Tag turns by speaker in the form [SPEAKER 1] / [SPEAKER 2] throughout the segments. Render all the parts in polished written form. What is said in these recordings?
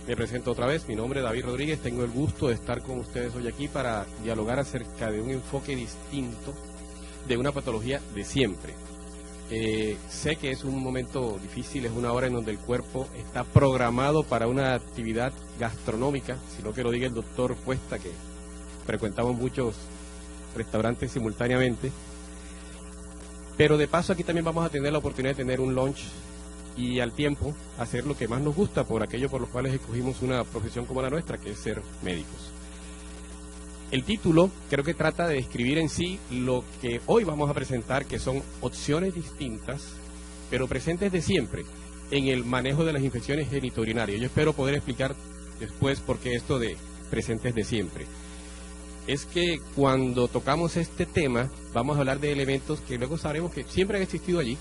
[SPEAKER 1] Me presento otra vez, mi nombre es David Rodríguez, tengo el gusto de estar con ustedes hoy aquí para dialogar acerca de un enfoque distinto de una patología de siempre. Sé que es un momento difícil, es una hora en donde el cuerpo está programado para una actividad gastronómica, si no que lo diga el doctor Cuesta, que frecuentamos muchos restaurantes simultáneamente, pero de paso aquí también vamos a tener la oportunidad de tener un lunch y al tiempo hacer lo que más nos gusta por aquello por los cuales escogimos una profesión como la nuestra, que es ser médicos. El título creo que trata de describir en sí lo que hoy vamos a presentar, que son opciones distintas, pero presentes de siempre, en el manejo de las infecciones genitourinarias. Yo espero poder explicar después por qué esto de presentes de siempre. Es que cuando tocamos este tema, vamos a hablar de elementos que luego sabremos que siempre han existido allí,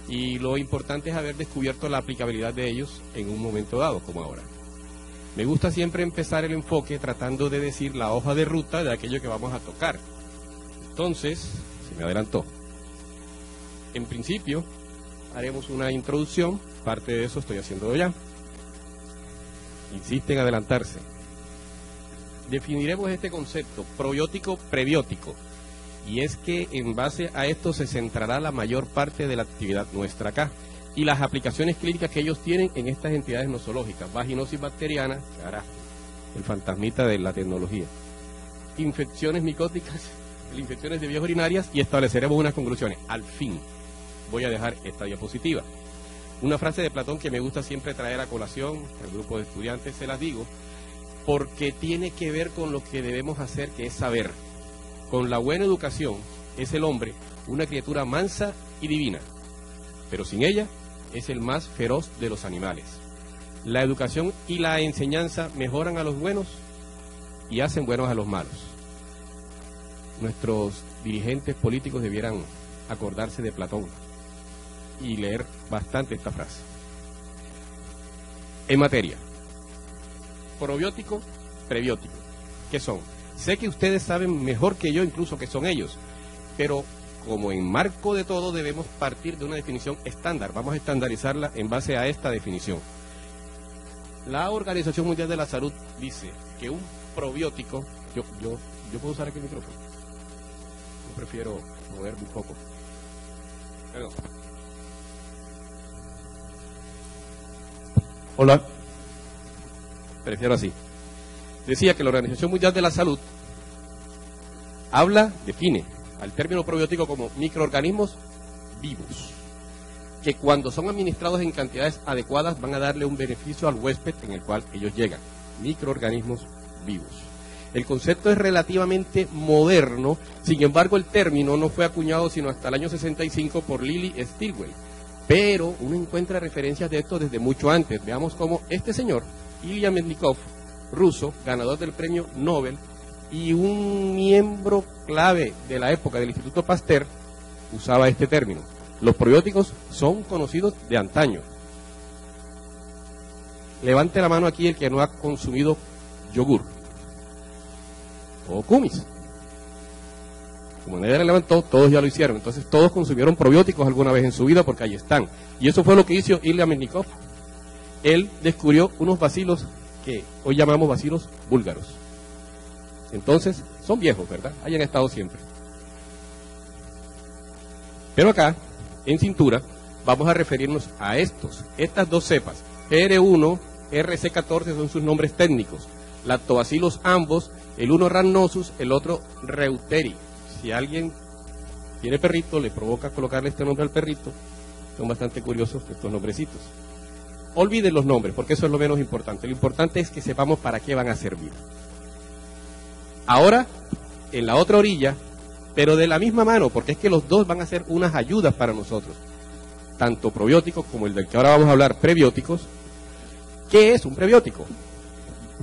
[SPEAKER 1] y lo importante es haber descubierto la aplicabilidad de ellos en un momento dado, como ahora. Me gusta siempre empezar el enfoque tratando de decir la hoja de ruta de aquello que vamos a tocar. Entonces, se me adelantó. En principio, haremos una introducción, parte de eso estoy haciendo ya. Insiste en adelantarse. Definiremos este concepto, probiótico-prebiótico. Y es que en base a esto se centrará la mayor parte de la actividad nuestra acá y las aplicaciones clínicas que ellos tienen en estas entidades nosológicas, vaginosis bacteriana, carajo, el fantasmita de la tecnología, infecciones micóticas, infecciones de vías urinarias, y estableceremos unas conclusiones. Al fin voy a dejar esta diapositiva. Una frase de Platón que me gusta siempre traer a colación al grupo de estudiantes, se las digo, porque tiene que ver con lo que debemos hacer, que es saber. Con la buena educación es el hombre una criatura mansa y divina, pero sin ella es el más feroz de los animales. La educación y la enseñanza mejoran a los buenos y hacen buenos a los malos. Nuestros dirigentes políticos debieran acordarse de Platón y leer bastante esta frase. En materia, probiótico, prebiótico, ¿qué son? Sé que ustedes saben mejor que yo incluso que son ellos, pero como en marco de todo debemos partir de una definición estándar. Vamos a estandarizarla en base a esta definición. La Organización Mundial de la Salud dice que un probiótico, yo puedo usar aquí el micrófono, yo prefiero moverme un poco. Perdón. Hola, prefiero así. Decía que la Organización Mundial de la Salud define al término probiótico como microorganismos vivos, que cuando son administrados en cantidades adecuadas van a darle un beneficio al huésped en el cual ellos llegan. Microorganismos vivos. El concepto es relativamente moderno, sin embargo el término no fue acuñado sino hasta el año 65 por Lily Stilwell, pero uno encuentra referencias de esto desde mucho antes. Veamos cómo este señor, Ilya Mednikov, ruso, ganador del premio Nobel y un miembro clave de la época del Instituto Pasteur, usaba este término. Los probióticos son conocidos de antaño. Levante la mano aquí el que no ha consumido yogur o kumis. Como nadie le levantó, todos ya lo hicieron. Entonces todos consumieron probióticos alguna vez en su vida porque ahí están. Y eso fue lo que hizo Ilya Mednikov. Él descubrió unos bacilos que hoy llamamos bacilos búlgaros. Entonces, son viejos, ¿verdad? Hayan estado siempre. Pero acá, en cintura, vamos a referirnos a estas dos cepas. GR1, RC14 son sus nombres técnicos. Lactobacillus ambos, el uno rhamnosus, el otro reuteri. Si alguien tiene perrito, le provoca colocarle este nombre al perrito. Son bastante curiosos estos nombrecitos. Olviden los nombres, porque eso es lo menos importante. Lo importante es que sepamos para qué van a servir. Ahora, en la otra orilla, pero de la misma mano, porque es que los dos van a ser unas ayudas para nosotros. Tanto probióticos como el del que ahora vamos a hablar, prebióticos. ¿Qué es un prebiótico?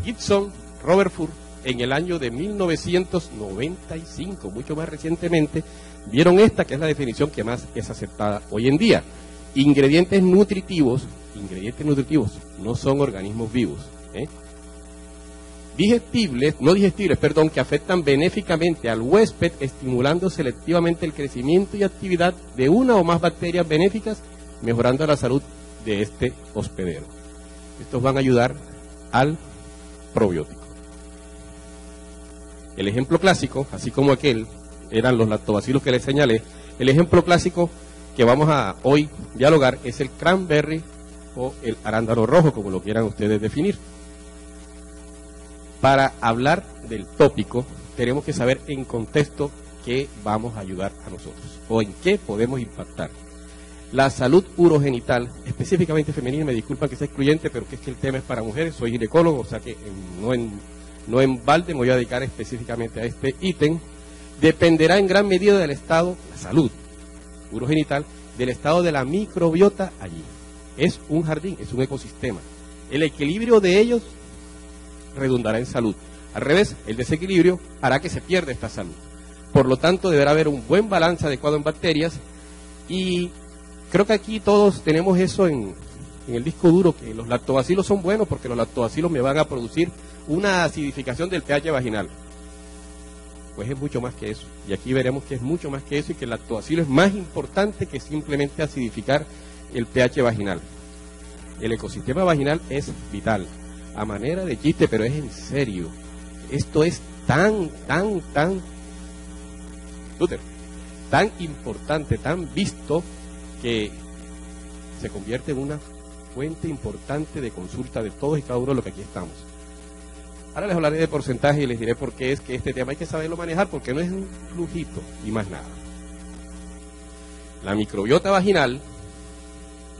[SPEAKER 1] Gibson, Rutherford, en el año de 1995, mucho más recientemente, vieron esta, que es la definición que más es aceptada hoy en día. Ingredientes nutritivos no son organismos vivos. No digestibles, que afectan benéficamente al huésped, estimulando selectivamente el crecimiento y actividad de una o más bacterias benéficas, mejorando la salud de este hospedero. estos van a ayudar al probiótico. El ejemplo clásico, así como aquel, eran los lactobacilos que les señalé. El ejemplo clásico que vamos a hoy dialogar es el cranberry o el arándano rojo, como lo quieran ustedes definir. Para hablar del tópico, tenemos que saber en contexto qué vamos a ayudar a nosotros o en qué podemos impactar. La salud urogenital, específicamente femenina, me disculpan que sea excluyente, pero que es que el tema es para mujeres, soy ginecólogo, o sea que no en balde me voy a dedicar específicamente a este ítem, dependerá en gran medida del estado, la salud urogenital, del estado de la microbiota allí. Es un jardín, es un ecosistema. El equilibrio de ellos redundará en salud. Al revés, el desequilibrio hará que se pierda esta salud. Por lo tanto, deberá haber un buen balance adecuado en bacterias y creo que aquí todos tenemos eso en el disco duro, que los lactobacilos son buenos porque los lactobacilos me van a producir una acidificación del pH vaginal. Pues es mucho más que eso. Y aquí veremos que es mucho más que eso y que el lactobacilo es más importante que simplemente acidificar el pH vaginal. El ecosistema vaginal es vital. A manera de chiste, pero es en serio. Esto es tan importante, tan visto, que se convierte en una fuente importante de consulta de todos y cada uno de los que aquí estamos. Ahora les hablaré de porcentaje y les diré por qué es que este tema hay que saberlo manejar, porque no es un flujito y más nada. La microbiota vaginal,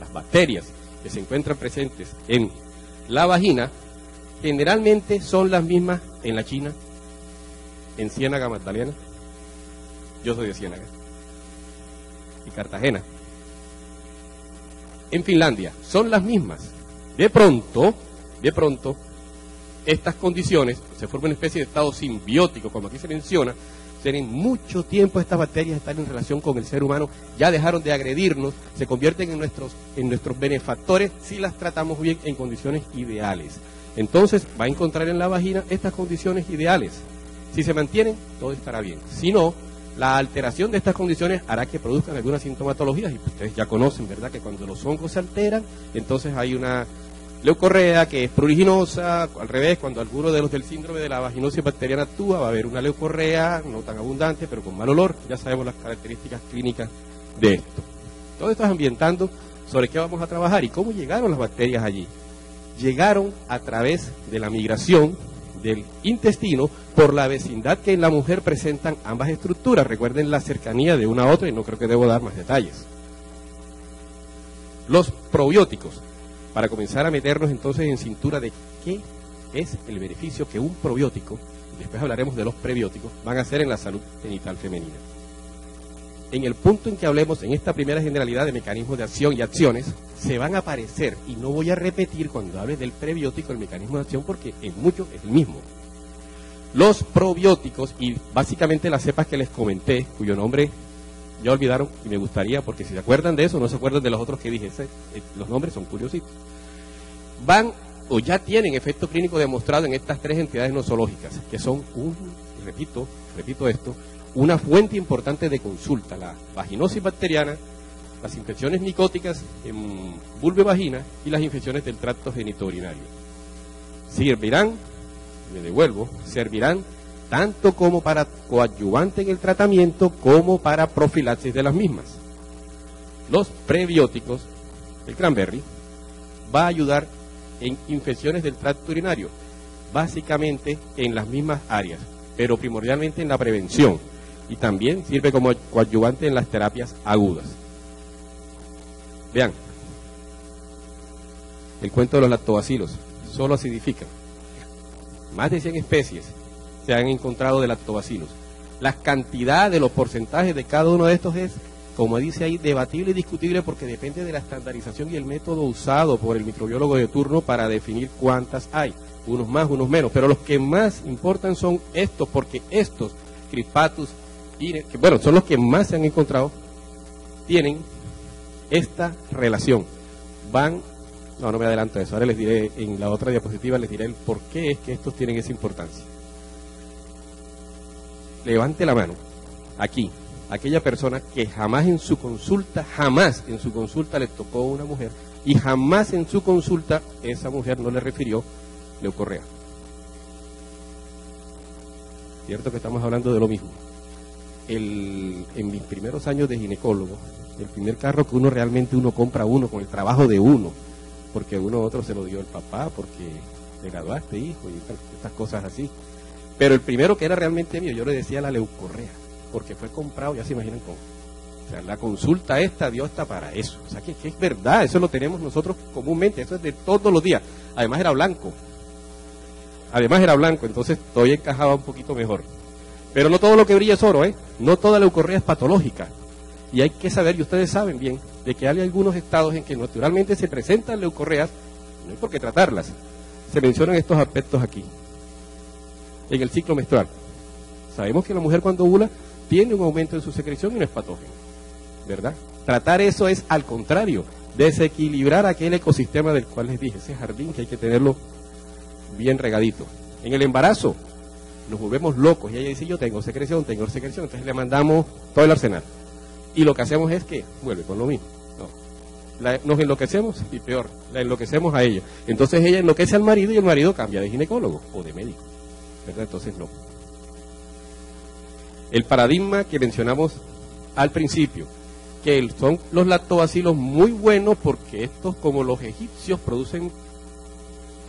[SPEAKER 1] las bacterias que se encuentran presentes en la vagina, generalmente son las mismas en la China, en Ciénaga Magdalena, yo soy de Ciénaga, y Cartagena, en Finlandia, son las mismas. De pronto, estas condiciones se forman una especie de estado simbiótico, como aquí se menciona. Tienen mucho tiempo estas bacterias están en relación con el ser humano, ya dejaron de agredirnos, se convierten en nuestros benefactores si las tratamos bien en condiciones ideales. Entonces va a encontrar en la vagina estas condiciones ideales. Si se mantienen, todo estará bien. Si no, la alteración de estas condiciones hará que produzcan algunas sintomatologías, y ustedes ya conocen, ¿verdad?, que cuando los hongos se alteran, entonces hay una leucorrea que es pruriginosa. Al revés, cuando alguno de los del síndrome de la vaginosis bacteriana actúa, va a haber una leucorrea no tan abundante, pero con mal olor. Ya sabemos las características clínicas de esto. Todo esto es ambientando sobre qué vamos a trabajar y cómo llegaron las bacterias allí. Llegaron a través de la migración del intestino por la vecindad que en la mujer presentan ambas estructuras. Recuerden la cercanía de una a otra y no creo que debo dar más detalles. Los probióticos. Para comenzar a meternos entonces en cintura de qué es el beneficio que un probiótico, después hablaremos de los prebióticos, van a hacer en la salud genital femenina. En el punto en que hablemos, en esta primera generalidad de mecanismos de acción y acciones, se van a aparecer, y no voy a repetir cuando hable del prebiótico el mecanismo de acción porque en mucho es el mismo. Los probióticos, y básicamente las cepas que les comenté, cuyo nombre ya olvidaron, y me gustaría, porque si se acuerdan de eso, no se acuerdan de los otros que dije, los nombres son curiositos, van o ya tienen efecto clínico demostrado en estas tres entidades nosológicas, que son, repito esto, una fuente importante de consulta: la vaginosis bacteriana, las infecciones micóticas en vulva y vagina y las infecciones del tracto genitourinario. Servirán tanto como para coadyuvante en el tratamiento como para profilaxis de las mismas. Los prebióticos, el cranberry, va a ayudar en infecciones del tracto urinario, básicamente en las mismas áreas, pero primordialmente en la prevención, y también sirve como coadyuvante en las terapias agudas. Vean, el cuento de los lactobacilos, solo acidifican. Más de 100 especies se han encontrado de lactobacilos. La cantidad de los porcentajes de cada uno de estos es, como dice ahí, debatible y discutible porque depende de la estandarización y el método usado por el microbiólogo de turno para definir cuántas hay. Unos más, unos menos, pero los que más importan son estos, porque estos, Crispatus, que bueno, son los que más se han encontrado, tienen esta relación. No me adelanto a eso, ahora les diré, en la otra diapositiva les diré el por qué es que estos tienen esa importancia. Levante la mano, aquí, aquella persona que jamás en su consulta le tocó una mujer y jamás en su consulta esa mujer no le refirió leucorrea. Cierto que estamos hablando de lo mismo. En mis primeros años de ginecólogo, el primer carro que uno compra con el trabajo de uno, porque uno otro se lo dio el papá, porque te graduaste, hijo, y estas cosas así. Pero el primero que era realmente mío, yo le decía la leucorrea, porque fue comprado, ya se imaginan cómo. O sea, la consulta dio hasta para eso. O sea, que es verdad, eso lo tenemos nosotros comúnmente, eso es de todos los días. Además era blanco, entonces todavía encajaba un poquito mejor. Pero no todo lo que brilla es oro, ¿eh? No toda leucorrea es patológica. Y hay que saber, y ustedes saben bien, de que hay algunos estados en que naturalmente se presentan leucorreas, no hay por qué tratarlas. Se mencionan estos aspectos aquí. En el ciclo menstrual. Sabemos que la mujer cuando ovula tiene un aumento en su secreción y no es patógeno, ¿verdad? Tratar eso es, al contrario, desequilibrar aquel ecosistema del cual les dije, ese jardín que hay que tenerlo bien regadito. En el embarazo nos volvemos locos y ella dice, yo tengo secreción, entonces le mandamos todo el arsenal. Y lo que hacemos es que vuelve con lo mismo. No. Nos enloquecemos y peor, la enloquecemos a ella. Entonces ella enloquece al marido y el marido cambia de ginecólogo o de médico, ¿verdad? Entonces no. El paradigma que mencionamos al principio, que son los lactobacilos muy buenos porque estos, como los egipcios, producen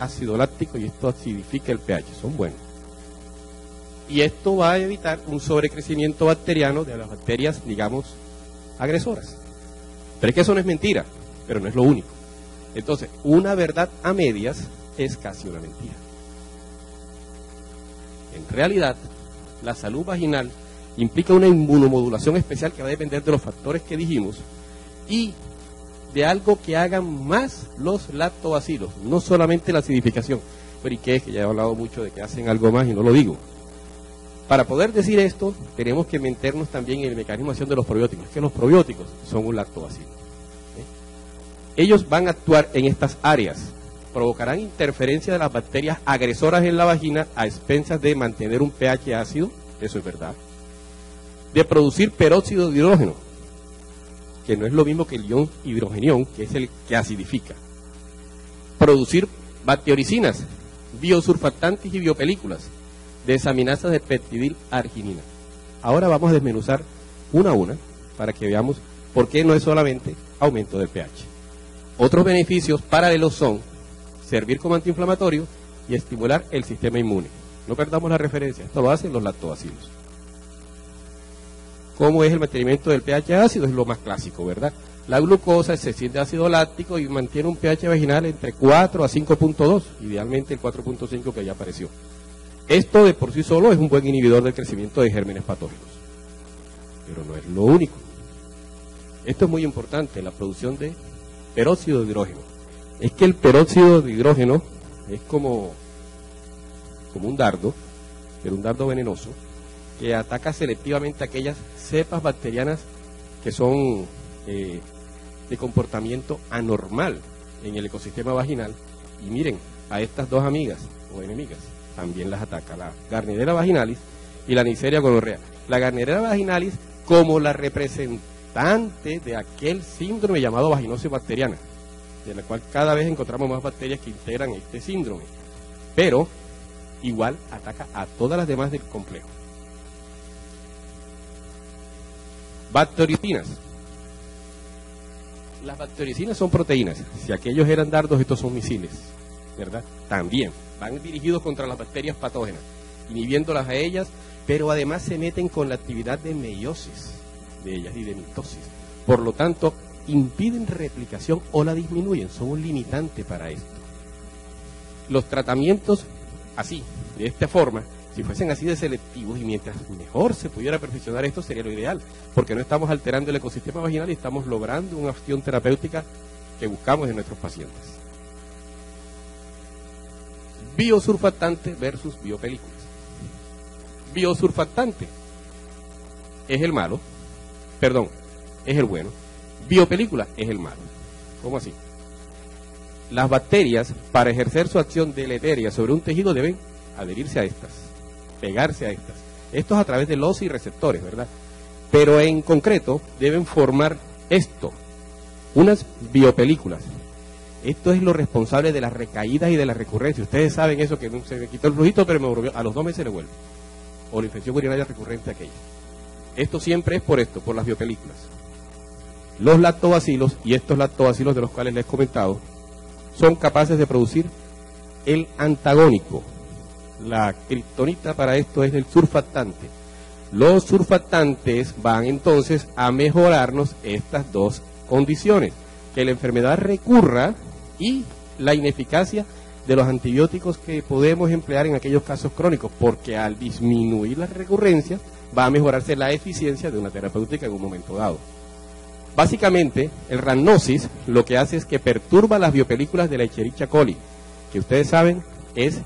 [SPEAKER 1] ácido láctico y esto acidifica el pH, son buenos. Y esto va a evitar un sobrecrecimiento bacteriano de las bacterias, digamos, agresoras. Pero es que eso no es mentira, pero no es lo único. Entonces, una verdad a medias es casi una mentira. En realidad, la salud vaginal implica una inmunomodulación especial que va a depender de los factores que dijimos y de algo que hagan más los lactobacilos, no solamente la acidificación. Pero ¿y qué es? Que ya he hablado mucho de que hacen algo más y no lo digo. Para poder decir esto, tenemos que meternos también en el mecanismo de acción de los probióticos, que los probióticos son un lactobacilo. Ellos van a actuar en estas áreas, provocarán interferencia de las bacterias agresoras en la vagina a expensas de mantener un pH ácido, eso es verdad, de producir peróxido de hidrógeno, que no es lo mismo que el ion hidrogenión, que es el que acidifica, producir bacteriocinas, biosurfactantes y biopelículas, desaminasas de peptidil arginina. Ahora vamos a desmenuzar una a una para que veamos por qué no es solamente aumento del pH. Otros beneficios paralelos son servir como antiinflamatorio y estimular el sistema inmune. No perdamos la referencia, esto lo hacen los lactobacilos. ¿Cómo es el mantenimiento del pH ácido? Es lo más clásico, ¿verdad? La glucosa se siente ácido láctico y mantiene un pH vaginal entre 4 a 5.2, idealmente el 4.5 que ya apareció. Esto de por sí solo es un buen inhibidor del crecimiento de gérmenes patógenos, pero no es lo único. Esto es muy importante, la producción de peróxido de hidrógeno. Es que el peróxido de hidrógeno es como un dardo, pero un dardo venenoso, que ataca selectivamente aquellas cepas bacterianas que son de comportamiento anormal en el ecosistema vaginal. Y miren, a estas dos amigas o enemigas también las ataca la Gardnerella vaginalis y la Neisseria gonorrhea. La Gardnerella vaginalis como la representante de aquel síndrome llamado vaginosis bacteriana, de la cual cada vez encontramos más bacterias que integran este síndrome, pero igual ataca a todas las demás del complejo. Bactericinas. Las bactericinas son proteínas. Si aquellos eran dardos, estos son misiles, ¿verdad? También van dirigidos contra las bacterias patógenas, inhibiéndolas a ellas, pero además se meten con la actividad de meiosis de ellas y de mitosis. Por lo tanto, impiden replicación o la disminuyen, son un limitante para esto. Los tratamientos así, de esta forma, si fuesen así de selectivos y mientras mejor se pudiera perfeccionar esto, sería lo ideal, porque no estamos alterando el ecosistema vaginal y estamos logrando una acción terapéutica que buscamos en nuestros pacientes. Biosurfactante versus biopelículas. Biosurfactante es el malo, perdón, es el bueno. Biopelícula es el malo. ¿Cómo así? Las bacterias, para ejercer su acción deleteria sobre un tejido, deben adherirse a estas, pegarse a estas. Esto es a través de los receptores, ¿verdad? Pero en concreto deben formar esto, unas biopelículas. Esto es lo responsable de las recaídas y de la recurrencia. Ustedes saben eso, que se me quitó el flujito, pero me volvió, a los 2 meses le vuelve. O la infección urinaria recurrente aquella. Esto siempre es por esto, por las biopelículas. Los lactobacilos, y estos lactobacilos de los cuales les he comentado, son capaces de producir el antagónico. La kriptonita para esto es el surfactante. Los surfactantes van entonces a mejorarnos estas dos condiciones, que la enfermedad recurra y la ineficacia de los antibióticos que podemos emplear en aquellos casos crónicos, porque al disminuir la recurrencia va a mejorarse la eficiencia de una terapéutica en un momento dado. Básicamente, el Rhamnosus lo que hace es que perturba las biopelículas de la Escherichia coli, que ustedes saben es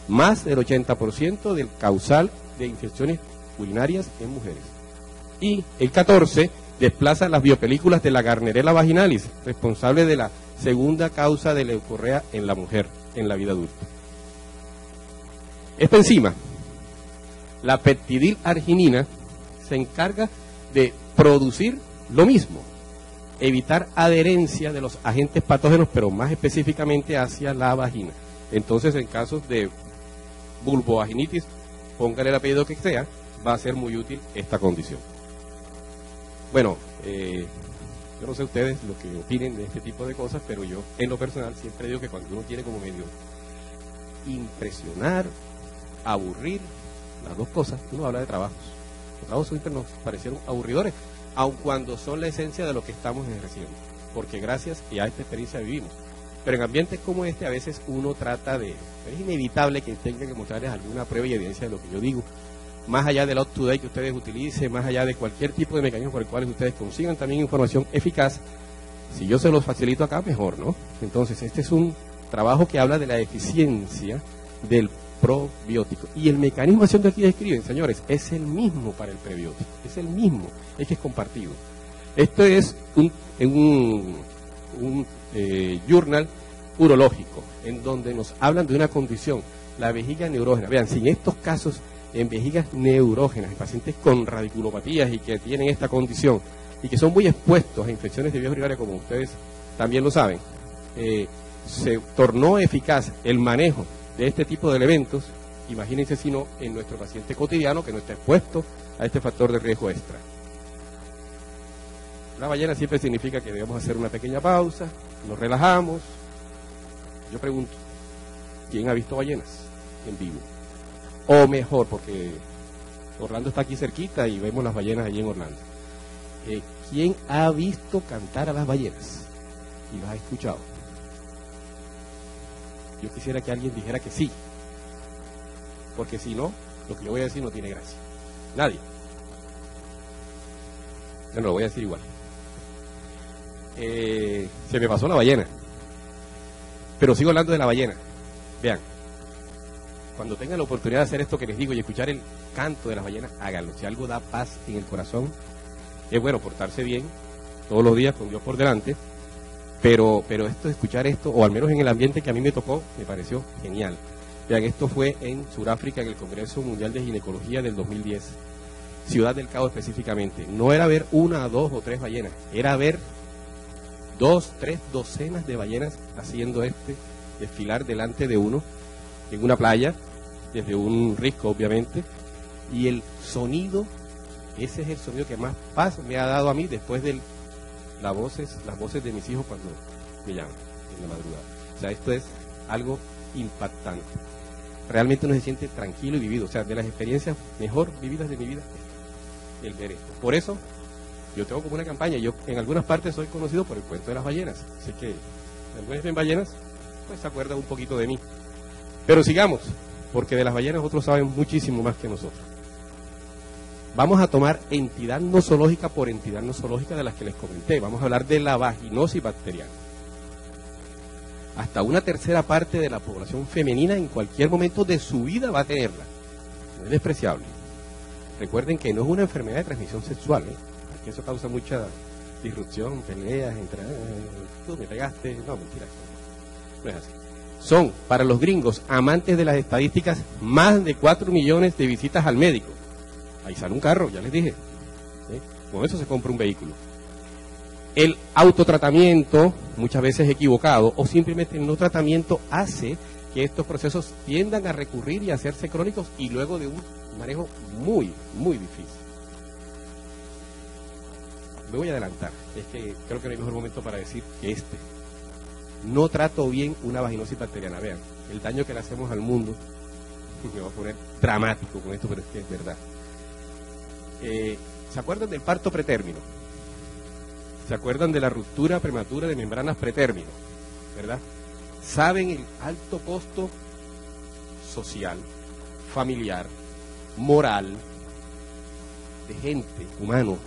[SPEAKER 1] más del 80% del causal de infecciones urinarias en mujeres. Y el 14 desplaza las biopelículas de la Gardnerella vaginalis, responsable de la segunda causa de leucorrea en la mujer en la vida adulta. Esta enzima, la peptidilarginina, se encarga de producir lo mismo, evitar adherencia de los agentes patógenos, pero más específicamente hacia la vagina. Entonces, en casos de vulvovaginitis, póngale el apellido que sea, va a ser muy útil esta condición. Bueno, yo no sé ustedes lo que opinen de este tipo de cosas, pero yo en lo personal siempre digo que cuando uno quiere como medio impresionar, aburrir, las dos cosas, uno habla de trabajos. Los trabajos siempre nos parecieron aburridores, aun cuando son la esencia de lo que estamos ejerciendo, porque gracias y a esta experiencia vivimos. Pero en ambientes como este a veces uno trata de, es inevitable que tenga que mostrarles alguna prueba y evidencia de lo que yo digo, más allá del up-to-date que ustedes utilicen, más allá de cualquier tipo de mecanismo por el cual ustedes consigan también información eficaz. Si yo se los facilito acá, mejor, ¿no? Entonces, este es un trabajo que habla de la eficiencia del probiótico. Y el mecanismo de acción que aquí describen, señores, es el mismo para el prebiótico, es el mismo, es que es compartido. Esto es un journal urológico, en donde nos hablan de una condición, la vejiga neurógena. Vean, si en estos casos, en vejigas neurógenas, en pacientes con radiculopatías y que tienen esta condición, y que son muy expuestos a infecciones de vías urinarias, como ustedes también lo saben, se tornó eficaz el manejo de este tipo de eventos. Imagínense si no en nuestro paciente cotidiano que no está expuesto a este factor de riesgo extra. La ballena siempre significa que debemos hacer una pequeña pausa, nos relajamos. Yo pregunto, ¿quién ha visto ballenas en vivo? O mejor, porque Orlando está aquí cerquita y vemos las ballenas allí en Orlando. ¿Quién ha visto cantar a las ballenas y las ha escuchado? Yo quisiera que alguien dijera que sí, porque si no, lo que yo voy a decir no tiene gracia. Nadie. Yo no lo voy a decir igual. Se me pasó la ballena, pero sigo hablando de la ballena. Vean, cuando tengan la oportunidad de hacer esto que les digo y escuchar el canto de las ballenas, háganlo. Si algo da paz en el corazón, es bueno portarse bien todos los días con Dios por delante, pero esto, escuchar esto, o al menos en el ambiente que a mí me tocó, me pareció genial. Vean, esto fue en Sudáfrica, en el Congreso Mundial de Ginecología del 2010, Ciudad del Cabo específicamente. No era ver 1, 2 o 3 ballenas, era ver 2, 3 docenas de ballenas haciendo desfilar delante de uno en una playa, desde un risco obviamente, y el sonido, ese es el sonido que más paz me ha dado a mí después de las voces de mis hijos cuando me llaman en la madrugada. O sea, esto es algo impactante. Realmente uno se siente tranquilo y vivido, o sea, de las experiencias mejor vividas de mi vida, el ver esto. Por eso, yo tengo como una campaña, yo en algunas partes soy conocido por el cuento de las ballenas, así que si algunos ven ballenas, pues se acuerdan un poquito de mí. Pero sigamos, porque de las ballenas otros saben muchísimo más que nosotros. Vamos a tomar entidad nosológica por entidad nosológica de las que les comenté. Vamos a hablar de la vaginosis bacteriana. Hasta una tercera parte de la población femenina en cualquier momento de su vida va a tenerla. No es despreciable. Recuerden que no es una enfermedad de transmisión sexual, porque eso causa mucha disrupción, peleas, tú me pegaste, no, mentira, no es así. Son, para los gringos, amantes de las estadísticas, más de 4 millones de visitas al médico. Ahí sale un carro, ya les dije. Con eso se compra un vehículo. El autotratamiento, muchas veces equivocado, o simplemente el no tratamiento, hace que estos procesos tiendan a recurrir y a hacerse crónicos y luego de un manejo muy, muy difícil. Me voy a adelantar, es que creo que no hay mejor momento para decir que no trato bien una vaginosis bacteriana. Vean, el daño que le hacemos al mundo, me voy a poner dramático con esto, pero es que es verdad. ¿Se acuerdan del parto pretérmino? ¿Se acuerdan de la ruptura prematura de membranas pretérmino? ¿Verdad? ¿Saben el alto costo social, familiar, moral, de gente, humano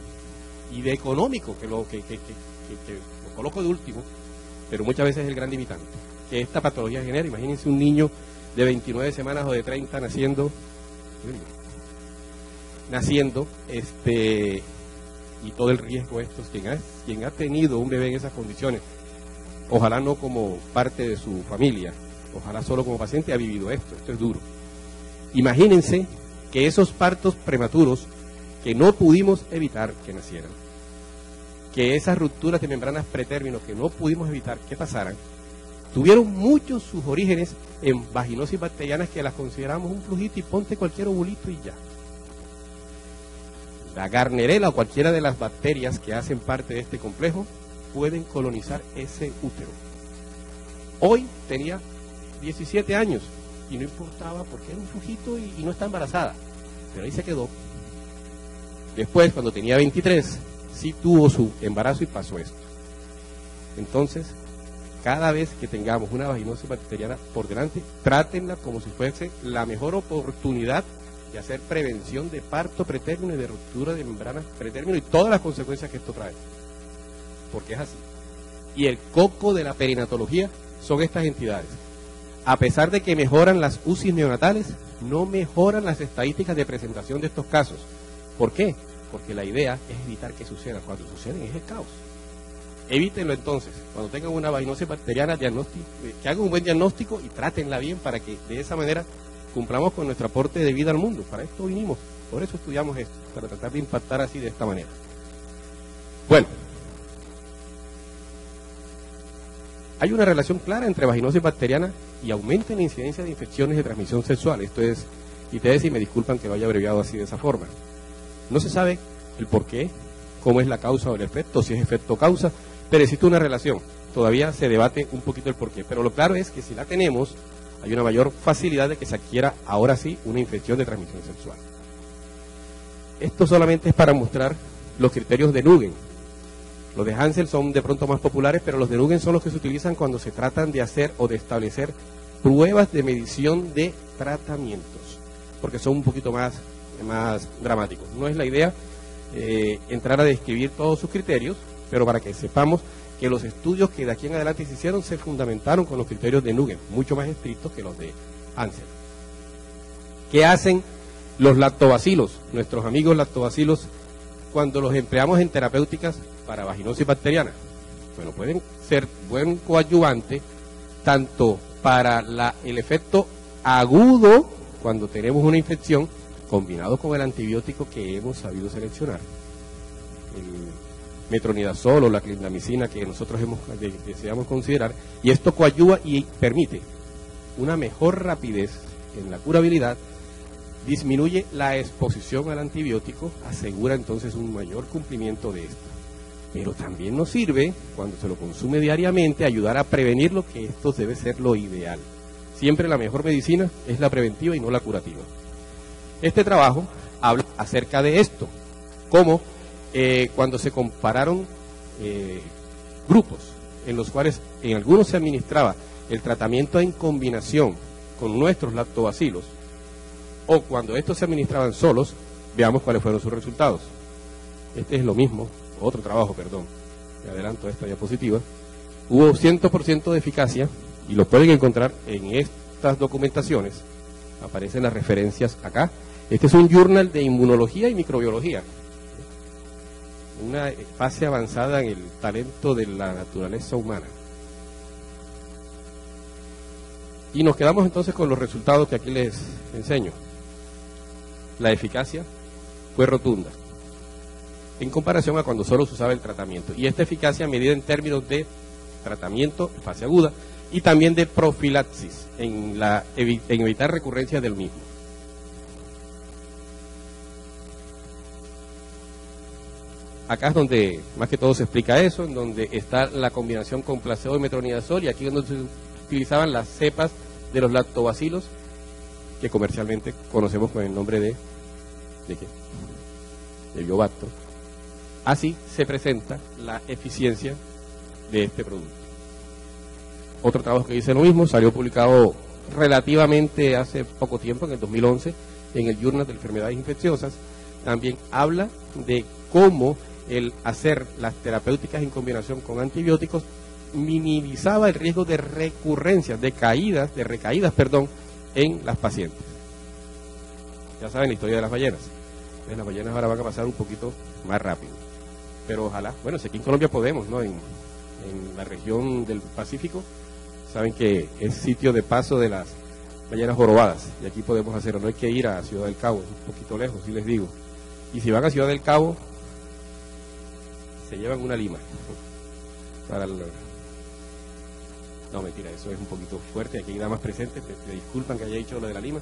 [SPEAKER 1] y de económico, que lo coloco de último, pero muchas veces es el gran limitante, que esta patología genera? Imagínense un niño de 29 semanas o de 30 naciendo, y todo el riesgo estos, quien ha tenido un bebé en esas condiciones, ojalá no como parte de su familia, ojalá solo como paciente, ha vivido esto es duro. Imagínense que esos partos prematuros que no pudimos evitar que nacieran, que esas rupturas de membranas pretérmino que no pudimos evitar que pasaran, tuvieron muchos sus orígenes en vaginosis bacterianas que las consideramos un flujito y ponte cualquier ovulito y ya. La Gardnerella o cualquiera de las bacterias que hacen parte de este complejo pueden colonizar ese útero. Hoy tenía 17 años y no importaba porque era un flujito y no está embarazada, pero ahí se quedó. Después, cuando tenía 23, sí tuvo su embarazo y pasó esto. Entonces, cada vez que tengamos una vaginosis bacteriana por delante, trátenla como si fuese la mejor oportunidad de hacer prevención de parto pretérmino y de ruptura de membranas pretérmino y todas las consecuencias que esto trae. Porque es así. Y el coco de la perinatología son estas entidades. A pesar de que mejoran las UCI neonatales, no mejoran las estadísticas de presentación de estos casos. ¿Por qué? Porque la idea es evitar que suceda. Cuando suceden es el caos. Evítenlo entonces. Cuando tengan una vaginosis bacteriana, que hagan un buen diagnóstico y trátenla bien para que de esa manera cumplamos con nuestro aporte de vida al mundo. Para esto vinimos, por eso estudiamos esto, para tratar de impactar así de esta manera. Bueno, hay una relación clara entre vaginosis bacteriana y aumento en la incidencia de infecciones de transmisión sexual. Esto es ITS, y me disculpan que lo haya abreviado así de esa forma. No se sabe el por qué, cómo es la causa o el efecto, si es efecto-causa, pero existe una relación. Todavía se debate un poquito el por qué, pero lo claro es que si la tenemos, hay una mayor facilidad de que se adquiera ahora sí una infección de transmisión sexual. Esto solamente es para mostrar los criterios de Nugent. Los de Hansel son de pronto más populares, pero los de Nugent son los que se utilizan cuando se tratan de hacer o de establecer pruebas de medición de tratamientos, porque son un poquito más dramáticos. No es la idea entrar a describir todos sus criterios, pero para que sepamos que los estudios que de aquí en adelante se hicieron se fundamentaron con los criterios de Nugent, mucho más estrictos que los de Hansel. ¿Qué hacen los lactobacilos, nuestros amigos lactobacilos, cuando los empleamos en terapéuticas para vaginosis bacteriana? Bueno, pueden ser buen coadyuvante tanto para el efecto agudo cuando tenemos una infección, combinado con el antibiótico que hemos sabido seleccionar, el metronidazol o la clindamicina que nosotros deseamos considerar, y esto coadyuva y permite una mejor rapidez en la curabilidad, disminuye la exposición al antibiótico, asegura entonces un mayor cumplimiento de esto. Pero también nos sirve, cuando se lo consume diariamente, ayudar a prevenir, lo que esto debe ser lo ideal. Siempre la mejor medicina es la preventiva y no la curativa. Este trabajo habla acerca de esto, como cuando se compararon grupos en los cuales en algunos se administraba el tratamiento en combinación con nuestros lactobacilos, o cuando estos se administraban solos, veamos cuáles fueron sus resultados. Este es lo mismo, otro trabajo, perdón, me adelanto a esta diapositiva. Hubo 100% de eficacia, y lo pueden encontrar en estas documentaciones, aparecen las referencias acá. Este es un journal de inmunología y microbiología, una fase avanzada en el talento de la naturaleza humana. Y nos quedamos entonces con los resultados que aquí les enseño. La eficacia fue rotunda. en comparación a cuando solo se usaba el tratamiento. Y esta eficacia medida en términos de tratamiento en fase aguda y también de profilaxis en evitar recurrencias del mismo. Acá es donde más que todo se explica eso, en donde está la combinación con placebo y metronidazol, y aquí es donde se utilizaban las cepas de los lactobacilos, que comercialmente conocemos con el nombre ¿de qué? De Biobacter. Así se presenta la eficiencia de este producto. Otro trabajo que dice lo mismo, salió publicado relativamente hace poco tiempo, en el 2011, en el Journal de Enfermedades Infecciosas. También habla de cómo el hacer las terapéuticas en combinación con antibióticos minimizaba el riesgo de recurrencias, de recaídas, en las pacientes. Ya saben la historia de las ballenas. Entonces, las ballenas ahora van a pasar un poquito más rápido. Pero ojalá, bueno, si aquí en Colombia podemos, ¿no? En la región del Pacífico, saben que es sitio de paso de las ballenas jorobadas, y aquí podemos hacerlo. No hay que ir a Ciudad del Cabo, es un poquito lejos, sí les digo. Y si van a Ciudad del Cabo, se llevan una lima. No, mentira, eso es un poquito fuerte. Aquí hay damas presentes, te disculpan que haya dicho lo de la lima,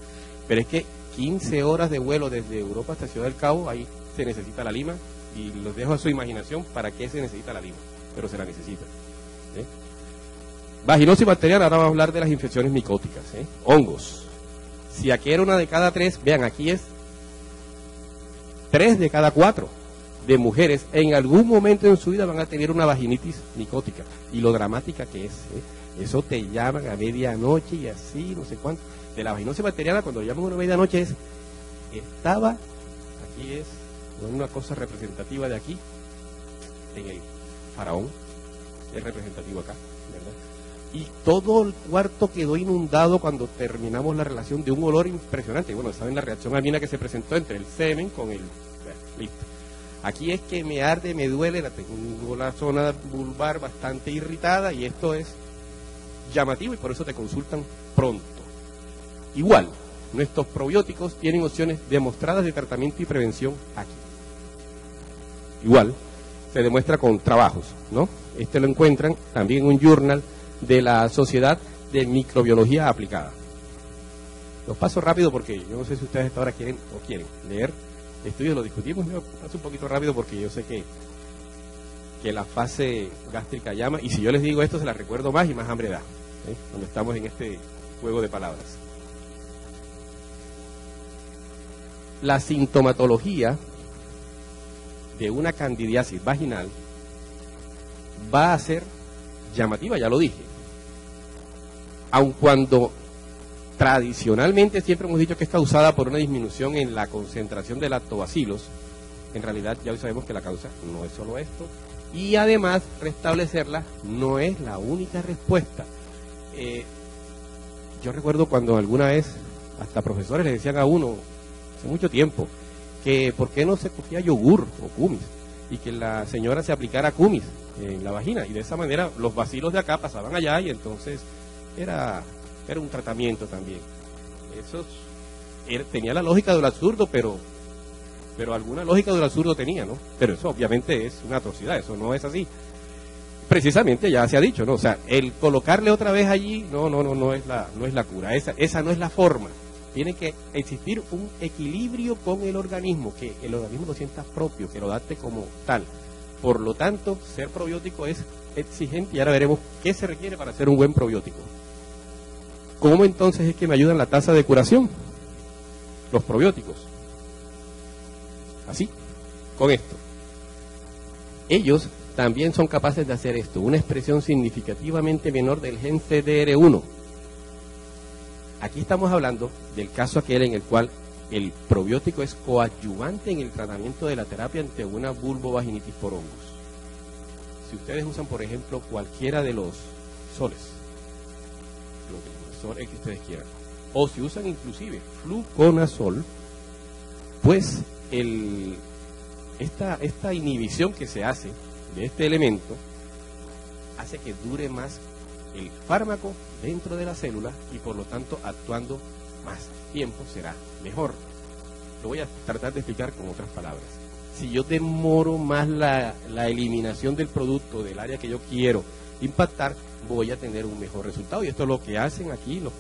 [SPEAKER 1] pero es que 15 horas de vuelo desde Europa hasta Ciudad del Cabo, ahí se necesita la lima, y los dejo a su imaginación para qué se necesita la lima, pero se la necesita. Vaginosis bacteriana, ahora vamos a hablar de las infecciones micóticas, hongos. Si aquí era una de cada 3, vean, aquí es 3 de cada 4 de mujeres en algún momento en su vida van a tener una vaginitis micótica, y lo dramática que es, eso te llaman a medianoche y así, no sé cuánto. De la vaginosis bacteriana, cuando lo llaman a una medianoche aquí es una cosa representativa de aquí, en el faraón, es representativo acá, ¿verdad? Y todo el cuarto quedó inundado cuando terminamos la relación, de un olor impresionante. Bueno, saben la reacción amina que se presentó entre el semen con el... listo. Aquí es que me arde, me duele, tengo la zona vulvar bastante irritada, y esto es llamativo, y por eso te consultan pronto. Igual, nuestros probióticos tienen opciones demostradas de tratamiento y prevención aquí. Igual, se demuestra con trabajos, ¿no? Este lo encuentran también en un journal de la Sociedad de Microbiología Aplicada. Los paso rápido porque yo no sé si ustedes hasta ahora quieren leer estudios, lo discutimos. Yo paso un poquito rápido porque yo sé que la fase gástrica llama, y si yo les digo esto se las recuerdo más y más hambre da, cuando estamos en este juego de palabras. La sintomatología de una candidiasis vaginal va a ser llamativa, ya lo dije, aun cuando tradicionalmente siempre hemos dicho que es causada por una disminución en la concentración de lactobacilos. En realidad ya hoy sabemos que la causa no es solo esto, y además restablecerla no es la única respuesta. Yo recuerdo cuando alguna vez hasta profesores le decían a uno, hace mucho tiempo, que por qué no se cogía yogur o kumis, y que la señora se aplicara kumis en la vagina, y de esa manera los bacilos de acá pasaban allá, y entonces era un tratamiento también. Eso tenía la lógica del absurdo, pero alguna lógica del absurdo tenía, ¿no? Pero eso obviamente es una atrocidad, eso no es así. Precisamente ya se ha dicho, ¿no? O sea, el colocarle otra vez allí, no es la cura, esa no es la forma. Tiene que existir un equilibrio con el organismo, que el organismo lo sienta propio, que lo adapte como tal. Por lo tanto, ser probiótico es exigente, y ahora veremos qué se requiere para ser un buen probiótico. ¿Cómo entonces es que me ayudan la tasa de curación? Los probióticos. Así, con esto. Ellos también son capaces de hacer esto, una expresión significativamente menor del gen CDR1. Aquí estamos hablando del caso aquel en el cual el probiótico es coadyuvante en el tratamiento de la terapia ante una vulvovaginitis por hongos. Si ustedes usan, por ejemplo, cualquiera de los soles, el que ustedes quieran, o si usan inclusive fluconazol, pues esta inhibición que se hace de este elemento hace que dure más el fármaco dentro de la célula, y por lo tanto actuando más tiempo será mejor. Lo voy a tratar de explicar con otras palabras. si yo demoro más la eliminación del producto del área que yo quiero impactar, voy a tener un mejor resultado. Y esto es lo que hacen aquí los